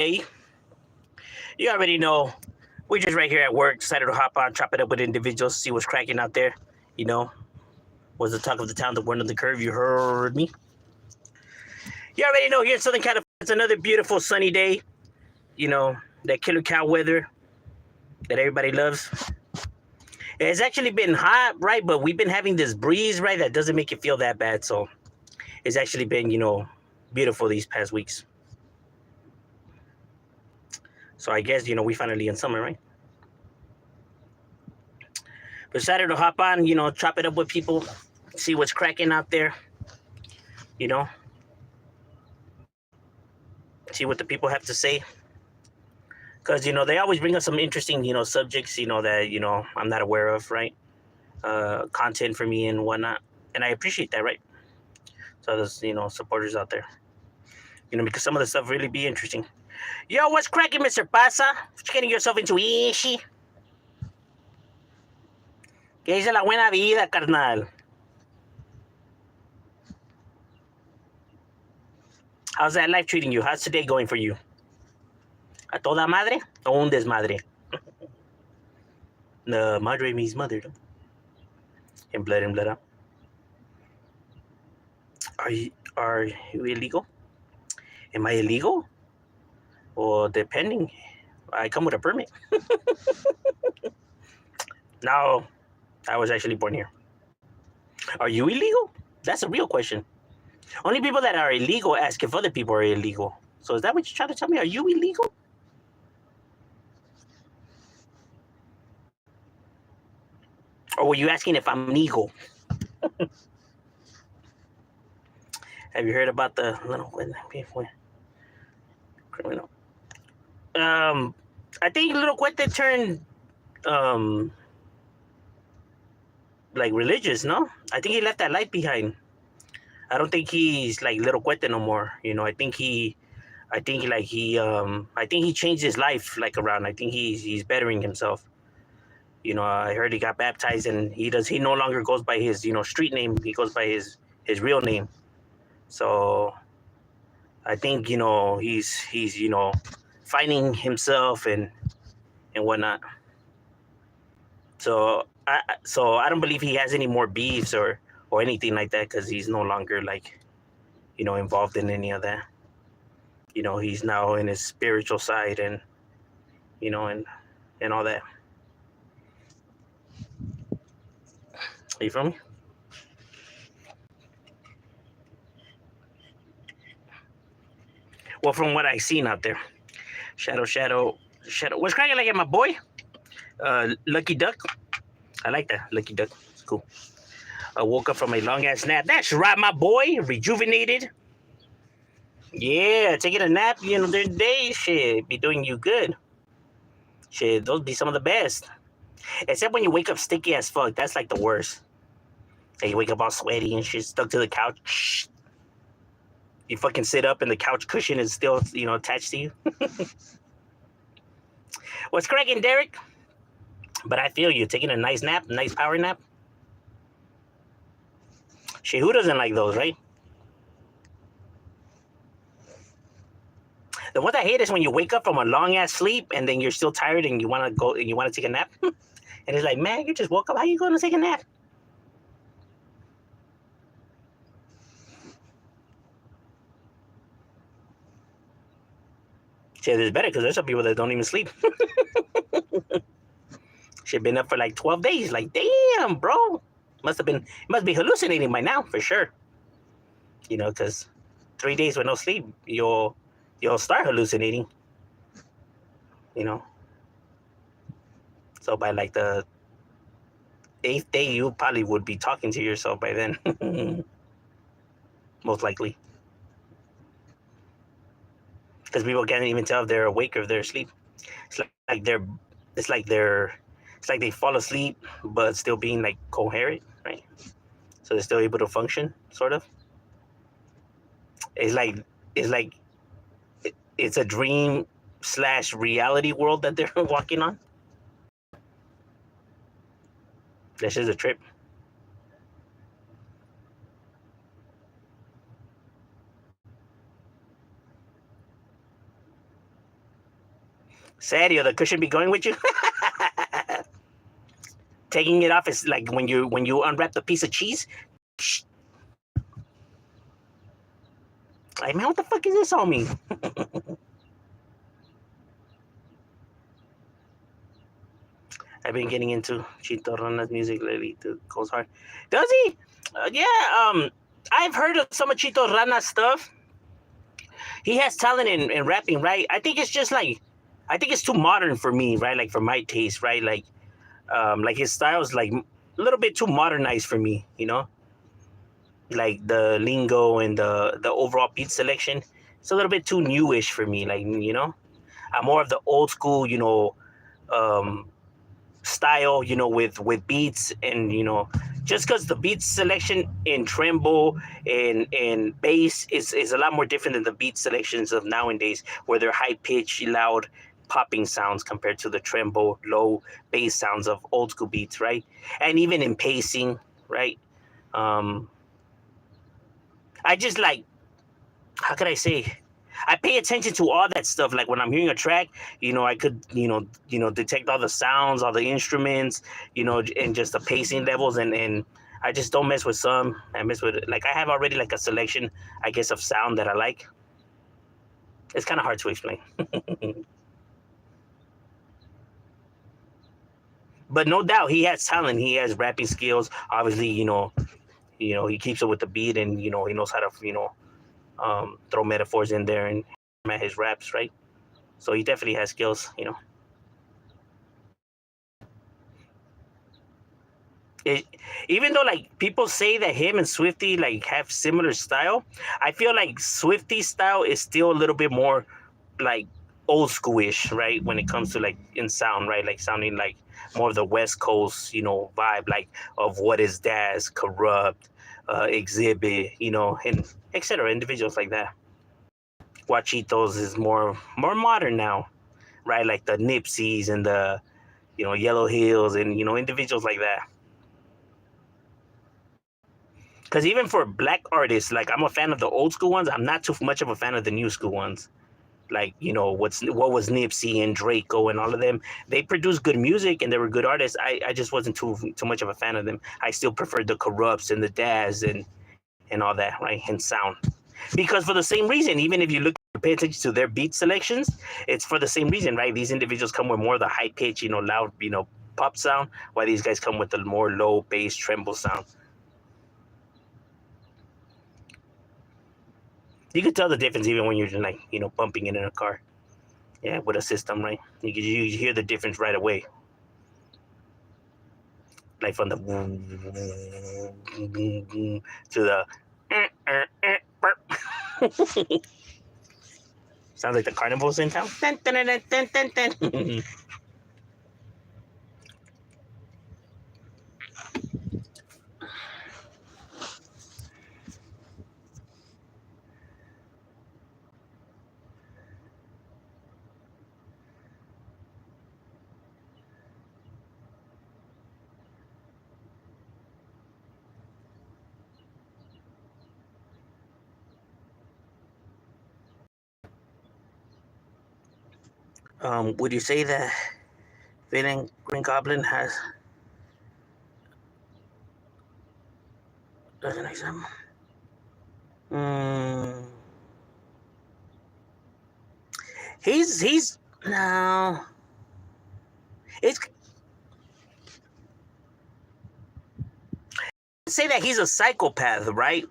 You already know. We're just right here at work, decided to hop on, chop it up with individuals, see what's cracking out there. You know, was the talk of the town, the word on the curve. You heard me. You already know. Here in Southern California, it's another beautiful sunny day. You know, that killer cow weather that everybody loves. It's actually been hot, right? But we've been having this breeze, right? That doesn't make it feel that bad. So it's actually been, beautiful these past weeks. So I guess, we finally in summer, right? But decided to hop on, chop it up with people, see what's cracking out there, you know, see what the people have to say. Because, they always bring up some interesting, subjects, that, I'm not aware of, right? Content for me and whatnot. And I appreciate that, right? So there's, supporters out there, because some of the stuff really be interesting. Yo, what's cracking, Mr. Pasa? What you getting yourself into, Ishi? ¿Qué dice la buena vida, carnal? How's that life treating you? How's today going for you? ¿A toda madre o un desmadre? Madre means mother. In blood out. Are you illegal? Am I illegal? Well, depending. I come with a permit. No, I was actually born here. Are you illegal? That's a real question. Only people that are illegal ask if other people are illegal. So is that what you're trying to tell me? Are you illegal? Or were you asking if I'm legal? Have you heard about the little criminal? I think Little Cuete turned like religious, no? I think he left that life behind. I don't think he's like Little Cuete no more. I think he changed his life like around. I think he's bettering himself. I heard he got baptized and he no longer goes by his, street name. He goes by his real name. So I think, he's finding himself and whatnot. So I don't believe he has any more beefs or anything like that because he's no longer like, involved in any of that. He's now in his spiritual side and, and all that. You feel me? Well, from what I seen out there, Shadow. What's cracking like my boy? Lucky Duck. I like that. Lucky Duck. It's cool. I woke up from a long ass nap. That's right, my boy. Rejuvenated. Yeah, taking a nap, during the day, shit, be doing you good. Shit, those be some of the best. Except when you wake up sticky as fuck. That's like the worst. Like you wake up all sweaty and shit, stuck to the couch. You fucking sit up and the couch cushion is still, attached to you. What's cracking, Derek? But I feel you taking a nice nap, nice power nap. Shit, who doesn't like those, right? The one I hate is when you wake up from a long ass sleep and then you're still tired and you want to go and you want to take a nap. And it's like, man, you just woke up. How you going to take a nap? Shit, it's better because there's some people that don't even sleep. Shit, been up for like 12 days. Like, damn, bro. Must be hallucinating by now for sure. Because 3 days with no sleep, you'll start hallucinating. So by like the 8th day, you probably would be talking to yourself by then. Most likely. Because people can't even tell if they're awake or if they're asleep. It's like they fall asleep but still being like coherent, right? So they're still able to function, sort of. It's like it's a dream / reality world that they're walking on. This is a trip. Serio, the cushion be going with you? Taking it off is like when you unwrap the piece of cheese. Like, man, what the fuck is this on me? I've been getting into Chito Rana's music lately. It goes hard. Does he? Yeah. I've heard of some of Chito Rana's stuff. He has talent in rapping, right? I think it's just like, I think it's too modern for me, right? Like for my taste, right? Like his style is like a little bit too modernized for me, you know? Like the lingo and the overall beat selection, it's a little bit too newish for me. Like, you know, I'm more of the old school, you know, um, style, you know, with beats and, you know, just because the beat selection in tremble and bass is a lot more different than the beat selections of nowadays, where they're high pitched, loud, popping sounds compared to the tremble, low bass sounds of old school beats, right? And even in pacing, right? Um, I just like, how could I say? I pay attention to all that stuff. Like when I'm hearing a track, you know, I could, detect all the sounds, all the instruments, you know, and just the pacing levels, and I just don't mess with some. I mess with, like, I have already like a selection, I guess, of sound that I like. It's kind of hard to explain. But no doubt he has talent. He has rapping skills. Obviously, he keeps it with the beat, and he knows how to throw metaphors in there and at his raps, right? So he definitely has skills. It, even though like people say that him and Swifty like have similar style, I feel like Swifty's style is still a little bit more like old schoolish, right? When it comes to like in sound, right? Like sounding like more of the West Coast, vibe, like of What Is Daz, Corrupt, Exhibit, and etc. Individuals like that. Guachitos is more modern now, right? Like the Nipseys and the Yellow Hills and individuals like that. Because even for black artists, like I'm a fan of the old school ones. I'm not too much of a fan of the new school ones. Like what was Nipsey and Draco and all of them. They produced good music and they were good artists. I just wasn't too much of a fan of them. I still preferred the Corrupts and the Daz and all that, right? And sound. Because for the same reason, even if you pay attention to their beat selections, it's for the same reason, right? These individuals come with more of the high pitch, loud, pop sound, while these guys come with the more low bass tremble sound. You can tell the difference even when you're just like, bumping it in a car. Yeah, with a system, right? You hear the difference right away. Like from the to the sounds like the carnival's in town. Would you say that Villain Green Goblin has an example? He's no. It's say that he's a psychopath, right?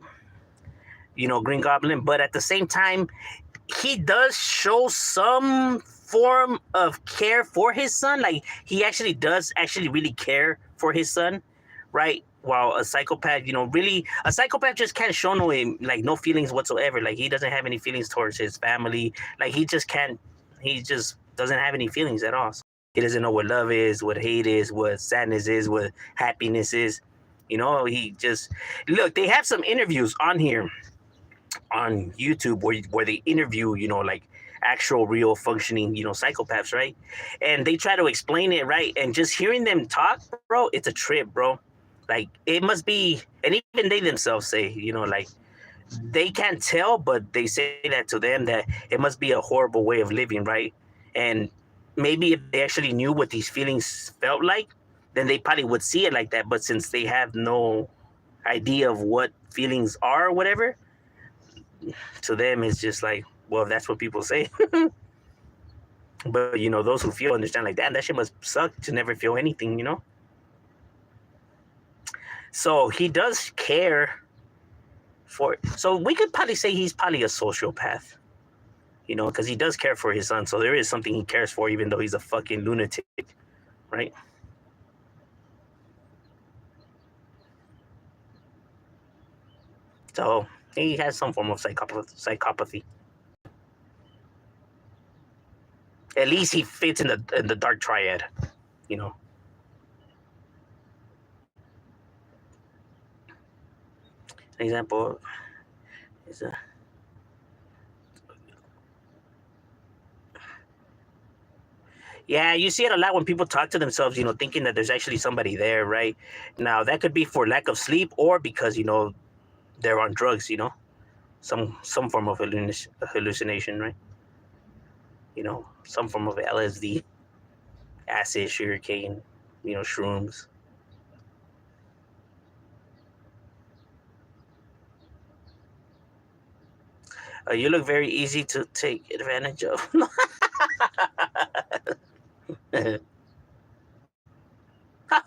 Green Goblin, but at the same time, he does show some form of care for his son. Like he actually does really care for his son, right? While a psychopath, really a psychopath just can't show no feelings whatsoever. Like he doesn't have any feelings towards his family. Like he just doesn't have any feelings at all. So he doesn't know what love is, what hate is, what sadness is, what happiness is. He just look. They have some interviews on here on YouTube where they interview, like actual real functioning, psychopaths, right? And they try to explain it, right? And just hearing them talk, bro, it's a trip, bro. Like it must be, and even they themselves say, like they can't tell, but they say that to them that it must be a horrible way of living, right? And maybe if they actually knew what these feelings felt like, then they probably would see it like that. But since they have no idea of what feelings are or whatever, to them it's just like, well, that's what people say. But those who feel understand like, damn, that shit must suck to never feel anything. So he does care for it. So we could probably say he's probably a sociopath, because he does care for his son. So there is something he cares for, even though he's a fucking lunatic, right? So he has some form of psychopathy. At least he fits in the dark triad, An example is a yeah, you see it a lot when people talk to themselves, thinking that there's actually somebody there, right? Now that could be for lack of sleep or because they're on drugs, some form of hallucination, right? Some form of LSD, acid, sugarcane, shrooms. You look very easy to take advantage of.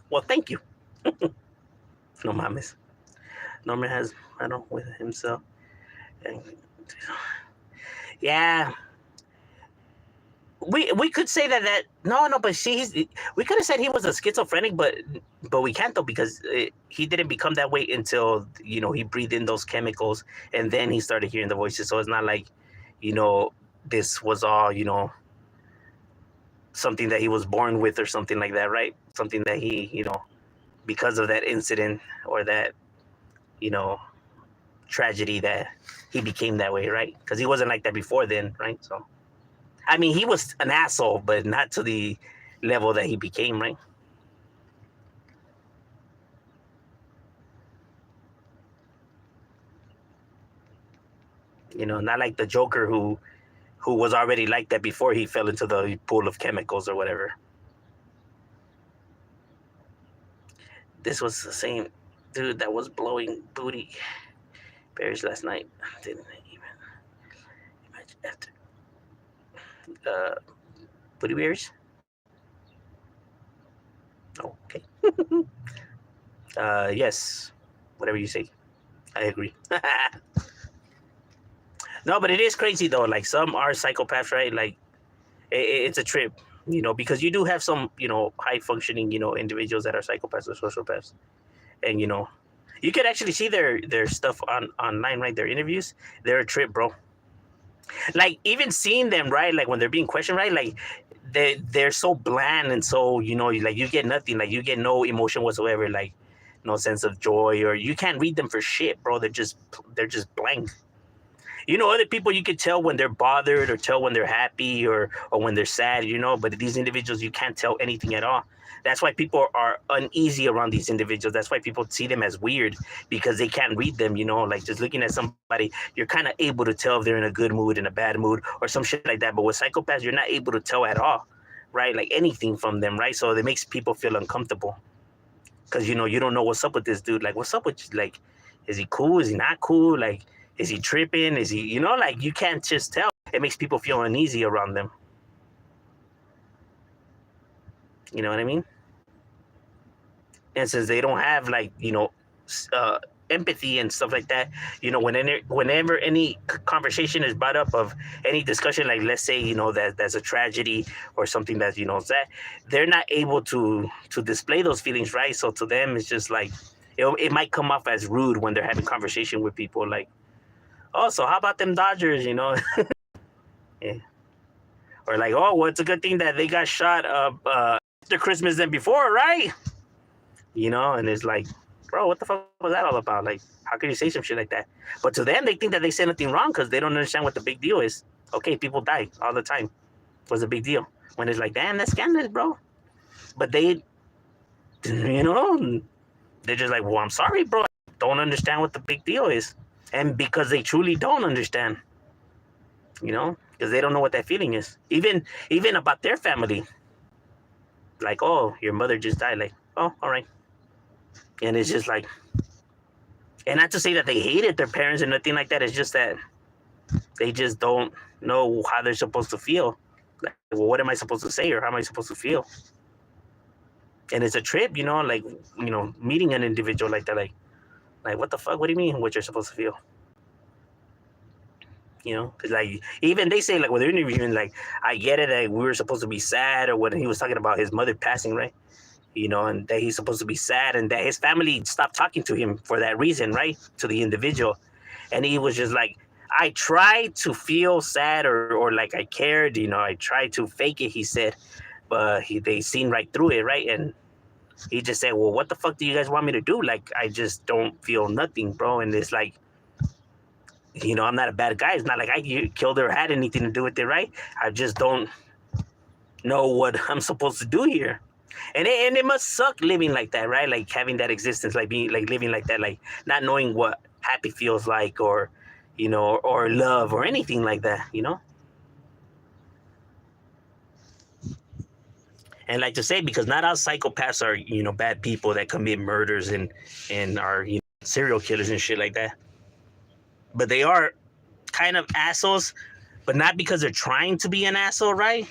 Well, thank you. No mames. Norman has battle with himself. Yeah. We could say that no, but see, we could have said he was a schizophrenic, but we can't though, because he didn't become that way until he breathed in those chemicals and then he started hearing the voices. So it's not like this was all something that he was born with or something like that, right? Something that he because of that incident or that tragedy that he became that way, right? Because he wasn't like that before then, right? So I mean, he was an asshole, but not to the level that he became, right? Not like the Joker who was already like that before he fell into the pool of chemicals or whatever. This was the same dude that was blowing booty berries last night. Didn't even imagine after booty berries. Oh, okay. Yes, whatever you say, I agree. No, but it is crazy though. Like some are psychopaths, right? Like it's a trip, because you do have some, high functioning, individuals that are psychopaths or sociopaths, and you could actually see their stuff online, right? Their interviews, they're a trip, bro. Like even seeing them, right? Like when they're being questioned, right? Like they're so bland and so like you get nothing, like you get no emotion whatsoever, like no sense of joy, or you can't read them for shit, bro. They're just blank. Other people you could tell when they're bothered or tell when they're happy or when they're sad, but these individuals you can't tell anything at all. That's why people are uneasy around these individuals. That's why people see them as weird, because they can't read them, like just looking at somebody, you're kind of able to tell if they're in a good mood, in a bad mood, or some shit like that. But with psychopaths, you're not able to tell at all, right? Like anything from them, right? So it makes people feel uncomfortable because, you don't know what's up with this dude. Like, what's up with, like, is he cool? Is he not cool? Like, is he tripping? Is he, like you can't just tell. It makes people feel uneasy around them. You know what I mean? And since they don't have like, empathy and stuff like that, whenever any conversation is brought up of any discussion, like let's say, that there's a tragedy or something that, that they're not able to display those feelings, right? So to them, it's just like, it might come off as rude when they're having conversation with people, like, oh, so how about them Dodgers, Yeah. Or like, oh, well, it's a good thing that they got shot after Christmas than before, right? And it's like, bro, what the fuck was that all about? Like, how can you say some shit like that? But to them, they think that they said nothing wrong because they don't understand what the big deal is. Okay, people die all the time. What's the big deal? When it's like, damn, that's scandalous, bro. But they, they're just like, well, I'm sorry, bro. I don't understand what the big deal is. And because they truly don't understand, because they don't know what that feeling is. Even about their family, like, oh, your mother just died. Like, oh, all right. And it's just like, and not to say that they hated their parents or nothing like that. It's just that they just don't know how they're supposed to feel. Like, well, what am I supposed to say, or how am I supposed to feel? And it's a trip, like, meeting an individual like that, like what the fuck? What do you mean? What you're supposed to feel? Because like even they say, like, when they're interviewing, like, I get it, like, we were supposed to be sad, or when he was talking about his mother passing, right? And that he's supposed to be sad, and that his family stopped talking to him for that reason, right? To the individual, and he was just like, I tried to feel sad, or like I cared, I tried to fake it, he said, but they seen right through it, right? And he just said, well, what the fuck do you guys want me to do? Like, I just don't feel nothing, bro. And it's like, I'm not a bad guy. It's not like I killed her or had anything to do with it, right? I just don't know what I'm supposed to do here. And it must suck living like that, right? Like having that existence, like being like living like that, like not knowing what happy feels like, or or love, or anything like that. And like to say, because not all psychopaths are bad people that commit murders and are serial killers and shit like that. But they are kind of assholes, but not because they're trying to be an asshole, right?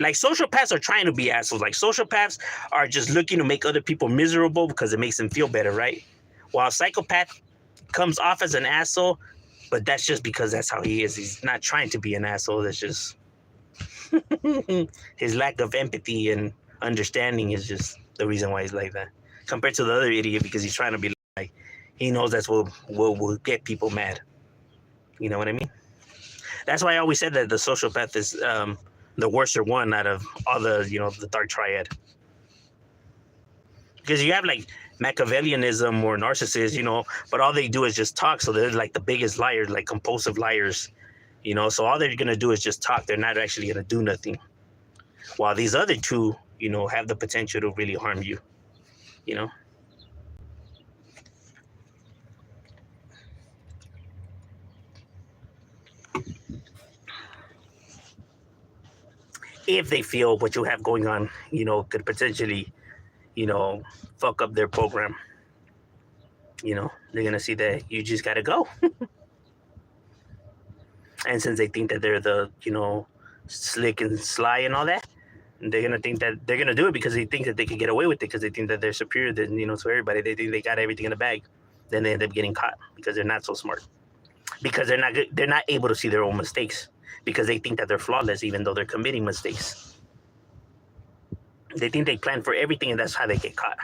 Like sociopaths are trying to be assholes. Like sociopaths are just looking to make other people miserable because it makes them feel better, right? While a psychopath comes off as an asshole, but that's just because that's how he is. He's not trying to be an asshole. That's just his lack of empathy and understanding is just the reason why he's like that. Compared to the other idiot, because he's trying to be like, he knows that's what will get people mad. You know what I mean? That's why I always said that the sociopath is the worst one out of all the dark triad. Because you have like Machiavellianism or narcissists, but all they do is just talk. So they're like the biggest liars, like compulsive liars, So all they're gonna do is just talk. They're not actually gonna do nothing. While these other two, have the potential to really harm you, If they feel what you have going on, could potentially, fuck up their program. They're gonna see that you just gotta go. And since they think that they're the, slick and sly and all that, they're gonna think that they're gonna do it because they think that they can get away with it, because they think that they're superior than to everybody. They think they got everything in the bag. Then they end up getting caught because they're not so smart. Because they're not able to see their own mistakes, because they think that they're flawless even though they're committing mistakes. They think they plan for everything, and that's how they get caught.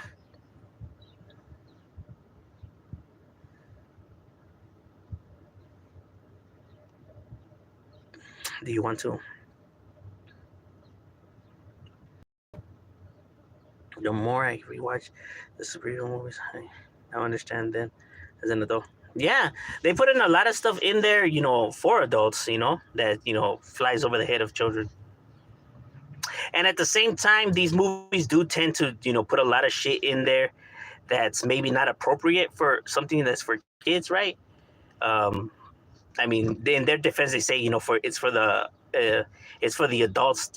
Do you want to? The more I rewatch the superhero movies, I understand then as an adult. Yeah, they put in a lot of stuff in there, for adults, that, flies over the head of children. And at the same time, these movies do tend to, put a lot of shit in there that's maybe not appropriate for something that's for kids, right? I mean, in their defense, they say, it's for the adults,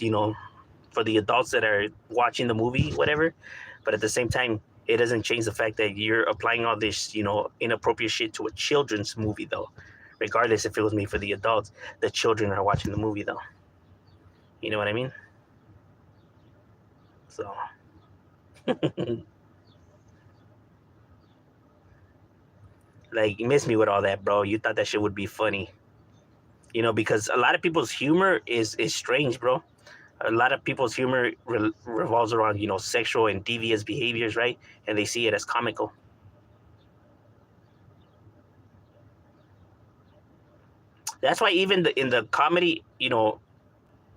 for the adults that are watching the movie, whatever. But at the same time, it doesn't change the fact that you're applying all this, inappropriate shit to a children's movie, though. Regardless if it was made for the adults, the children are watching the movie, though. You know what I mean? So. Like, you missed me with all that, bro. You thought that shit would be funny. Because a lot of people's humor is strange, bro. A lot of people's humor revolves around, sexual and devious behaviors, right? And they see it as comical. That's why even in the comedy,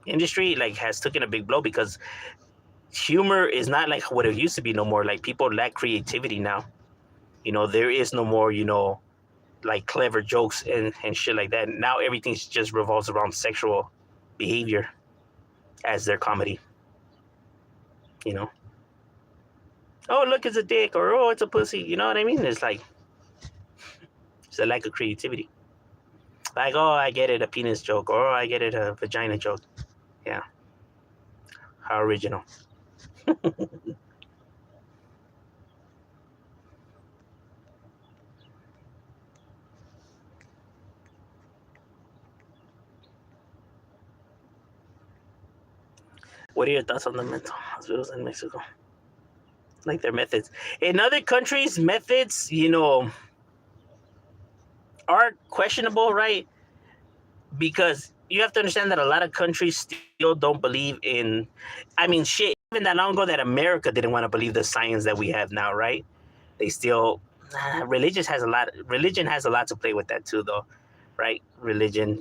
industry, like, has taken a big blow, because humor is not like what it used to be no more. Like, people lack creativity now. There is no more, like, clever jokes and shit like that. Now everything just revolves around sexual behavior as their comedy. Oh, look, it's a dick, or oh, it's a pussy. You know what I mean? It's like, it's a lack of creativity. Like, oh, I get it, a penis joke, or I get it, a vagina joke. Yeah. How original. What are your thoughts on the mental hospitals in Mexico? Like their methods. In other countries, methods, are questionable, right? Because you have to understand that a lot of countries still don't believe in, I mean, shit, even that long ago that America didn't want to believe the science that we have now, right? They still, religion has a lot to play with that too, though, right? Religion,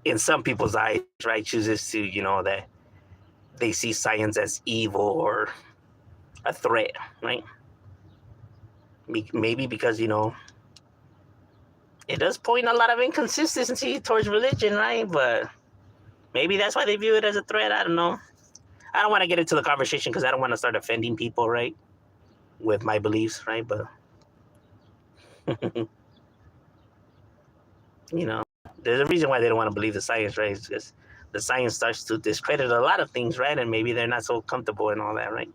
in some people's eyes, right, chooses to, that they see science as evil or a threat, right? Maybe because, it does point a lot of inconsistency towards religion, right? But maybe that's why they view it as a threat. I don't know. I don't want to get into the conversation because I don't want to start offending people, right? With my beliefs, right? But, you know, there's a reason why they don't want to believe the science, right? It's just the science starts to discredit a lot of things, right? And maybe they're not so comfortable and all that, right?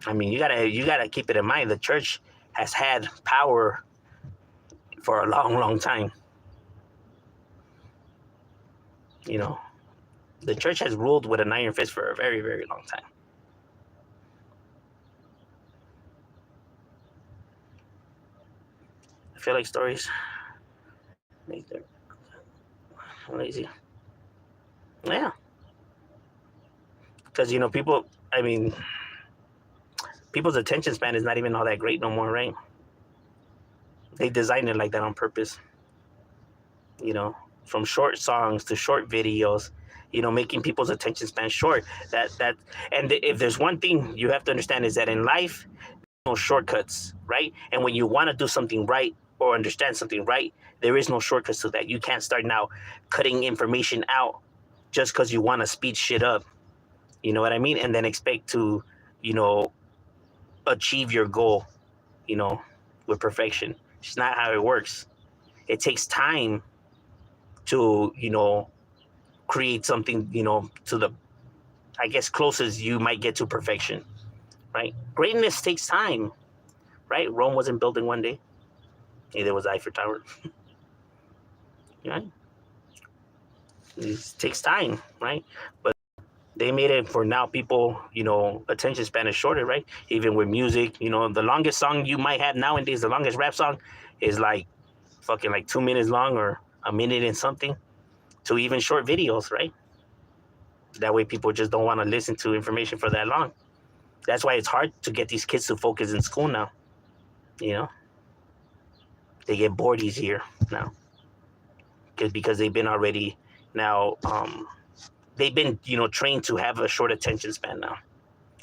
I mean, you gotta keep it in mind. The church has had power for a long, long time. You know, the church has ruled with an iron fist for a very, very long time. I feel like stories make them lazy. Yeah, because people. I mean, people's attention span is not even all that great no more, right? They designed it like that on purpose. You know, from short songs to short videos. Making people's attention span short. And if there's one thing you have to understand is that in life, no shortcuts, right? And when you want to do something right or understand something right, there is no shortcuts to that. You can't start now cutting information out just because you want to speed shit up. You know what I mean? And then expect to, you know, achieve your goal, you know, with perfection. It's not how it works. It takes time to, create something, to the, I guess, closest you might get to perfection, right? Greatness takes time, right? Rome wasn't built in one day. Neither was Eiffel Tower. Right? It takes time, right? But they made it for now people, attention span is shorter, right? Even with music, the longest song you might have nowadays, the longest rap song is like fucking like 2 minutes long or a minute and something, to even short videos, right? That way people just don't want to listen to information for that long. That's why it's hard to get these kids to focus in school now. You know, they get bored easier now because they've been already now they've been trained to have a short attention span now.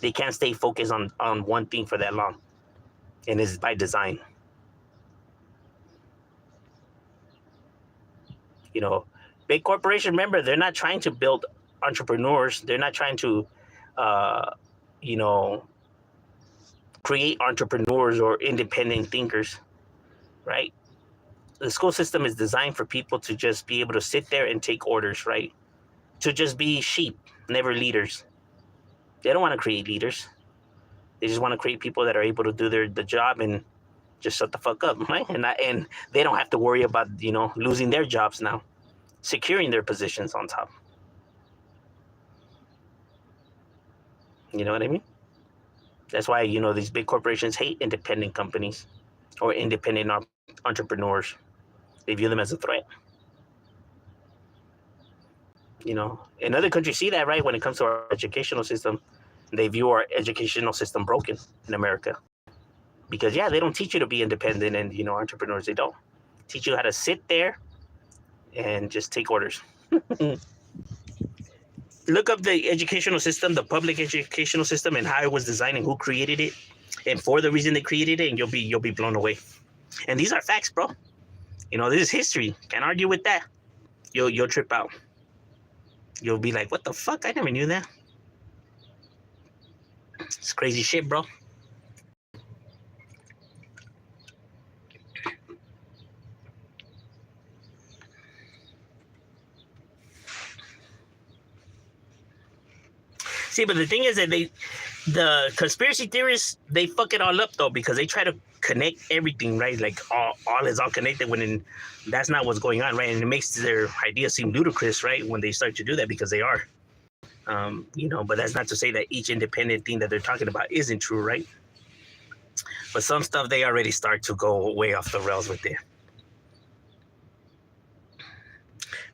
They can't stay focused on one thing for that long, and it's by design. You know, big corporation. Remember, they're not trying to build entrepreneurs. They're not trying to, uh, you know, create entrepreneurs or independent thinkers, right? The school system is designed for people to just be able to sit there and take orders, right? To just be sheep, never leaders. They don't want to create leaders. They just want to create people that are able to do the job and just shut the fuck up, right? And they don't have to worry about losing their jobs now, securing their positions on top. You know what I mean? That's why these big corporations hate independent companies or independent entrepreneurs. They view them as a threat. In other countries see that, right? When it comes to our educational system, they view our educational system broken in America because they don't teach you to be independent and entrepreneurs. They don't teach you how to sit there and just take orders. Look up the educational system, the public educational system, and how it was designed and who created it, and for the reason they created it, and you'll be blown away. And these are facts, bro. This is history. Can't argue with that. You'll trip out. You'll be like, what the fuck? I never knew that. It's crazy shit, bro. See, but the thing is that the conspiracy theorists, they fuck it all up though, because they try to connect everything, right? Like all is all connected when that's not what's going on, right? And it makes their idea seem ludicrous, right? When they start to do that, because they are. But that's not to say that each independent thing that they're talking about isn't true, right? But some stuff they already start to go way off the rails with it.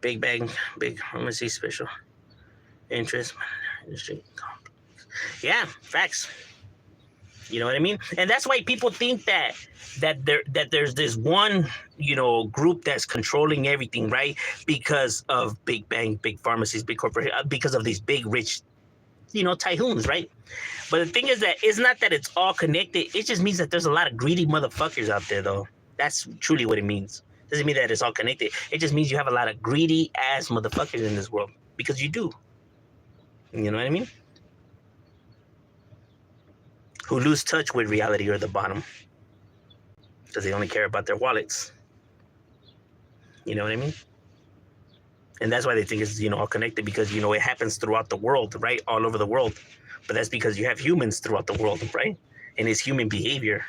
Big Bang, let me see, special interest industry. Yeah, facts. You know what I mean? And that's why people think that there's this one, group that's controlling everything, right? Because of Big Bang, big pharmacies, big corporate, because of these big rich, tycoons, right? But the thing is that it's not that it's all connected. It just means that there's a lot of greedy motherfuckers out there, though. That's truly what it means. It doesn't mean that it's all connected. It just means you have a lot of greedy ass motherfuckers in this world, because you do. You know what I mean? Who lose touch with reality or the bottom because they only care about their wallets. You know what I mean? And that's why they think it's, all connected, because, it happens throughout the world, right? All over the world. But that's because you have humans throughout the world, right? And it's human behavior.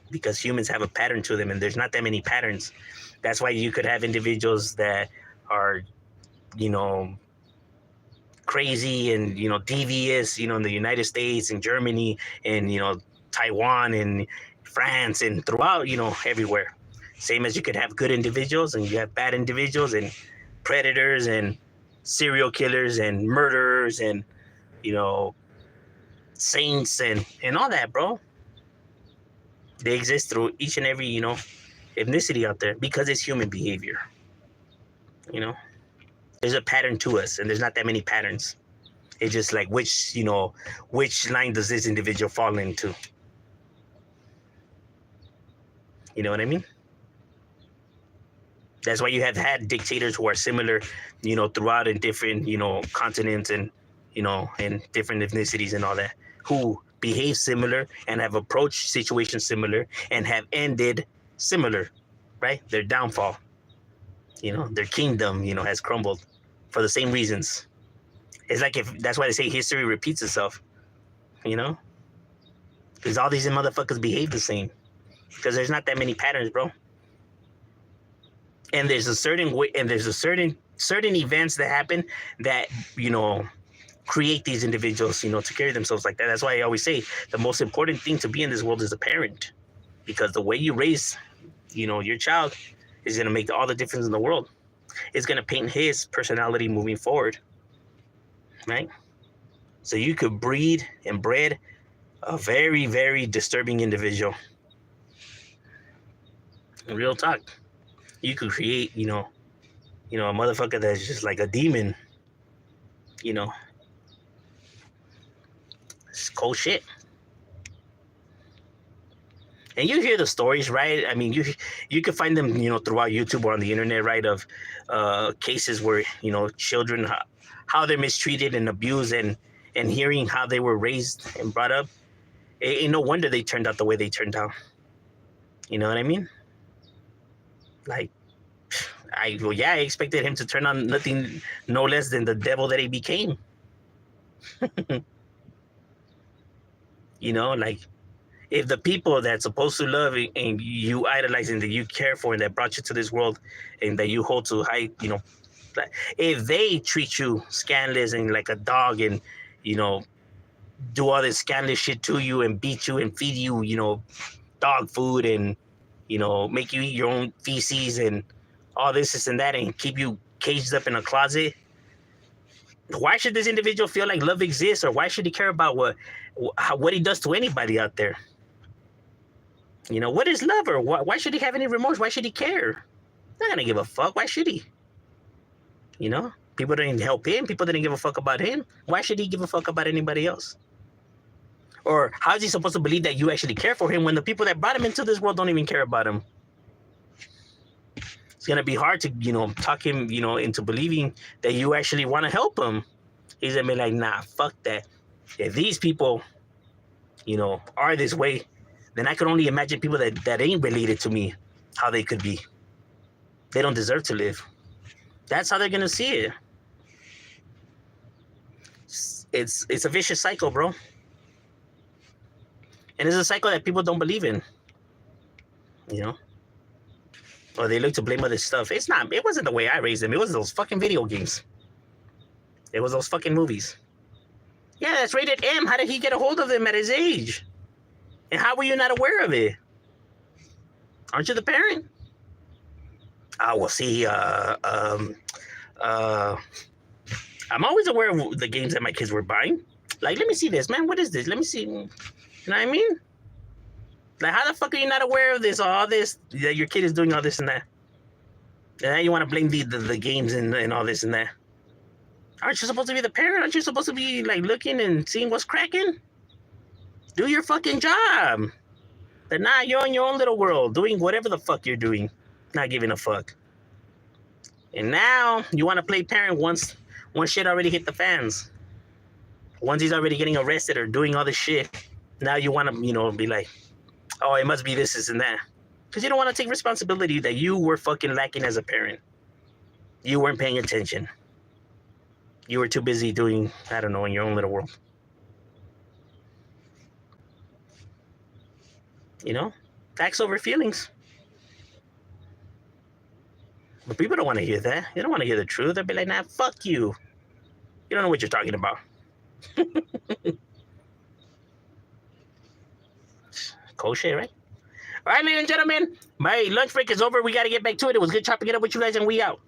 Because humans have a pattern to them, and there's not that many patterns. That's why you could have individuals that are, crazy and, devious, in the United States and Germany and, Taiwan and France and throughout, everywhere. Same as you could have good individuals and you have bad individuals and predators and serial killers and murderers and, saints and all that, bro. They exist through each and every, ethnicity out there, because it's human behavior. There's a pattern to us, and there's not that many patterns. It's just like which line does this individual fall into? You know what I mean? That's why you have had dictators who are similar, throughout in different, continents and, and different ethnicities and all that, who behave similar and have approached situations similar and have ended similar, right? Their downfall, their kingdom, has crumbled for the same reasons. It's like, that's why they say history repeats itself, because all these motherfuckers behave the same, because there's not that many patterns, bro. And there's a certain way, and there's a certain events that happen that, create these individuals, to carry themselves like that. That's why I always say the most important thing to be in this world is a parent, because the way you raise, your child is going to make all the difference in the world. It's going to paint his personality moving forward, right? So you could breed and bred a very, very disturbing individual. Real talk. You could create, a motherfucker that's just like a demon, It's cold shit. And you hear the stories, right? I mean, you can find them, throughout YouTube or on the internet, right? Of cases where, children, how they're mistreated and abused, and hearing how they were raised and brought up. Ain't no wonder they turned out the way they turned out. You know what I mean? Like, I expected him to turn on nothing, no less than the devil that he became. Like, if the people that's supposed to love and you idolize and that you care for and that brought you to this world and that you hold to high, if they treat you scandalous and like a dog and, do all this scandalous shit to you and beat you and feed you, dog food and, make you eat your own feces and all this and that and keep you caged up in a closet, why should this individual feel like love exists, or why should he care about what he does to anybody out there? What is love, or why should he have any remorse? Why should he care? Not gonna give a fuck. Why should he? People didn't help him. People didn't give a fuck about him. Why should he give a fuck about anybody else? Or how is he supposed to believe that you actually care for him when the people that brought him into this world don't even care about him? It's gonna be hard to, talk him, into believing that you actually want to help him. He's gonna be like, nah, fuck that. If these people, are this way, then I could only imagine people that ain't related to me, how they could be. They don't deserve to live. That's how they're gonna see it. it's a vicious cycle, bro. And it's a cycle that people don't believe in. You know? Or they look to blame other stuff. It's not. It wasn't the way I raised them. It was those fucking video games. It was those fucking movies. Yeah, that's rated M. How did he get a hold of them at his age? And how were you not aware of it? Aren't you the parent? Well, see, I'm always aware of the games that my kids were buying. Like, let me see this, man. What is this? Let me see. You know what I mean? Like, how the fuck are you not aware of this, all this, that your kid is doing all this and that? And now you want to blame the games and all this and that. Aren't you supposed to be the parent? Aren't you supposed to be, like, looking and seeing what's cracking? Do your fucking job. But nah, you're in your own little world, doing whatever the fuck you're doing. Not giving a fuck. And now, you want to play parent once shit already hit the fans. Once he's already getting arrested or doing all this shit, now you want to, be like, oh, it must be this and that. Because you don't want to take responsibility that you were fucking lacking as a parent. You weren't paying attention. You were too busy doing, I don't know, in your own little world. Facts over feelings. But people don't want to hear that. They don't want to hear the truth. They'll be like, nah, fuck you. You don't know what you're talking about. Cold shit, right? All right, ladies and gentlemen, my lunch break is over. We got to get back to it. It was good chopping it up with you guys, and we out.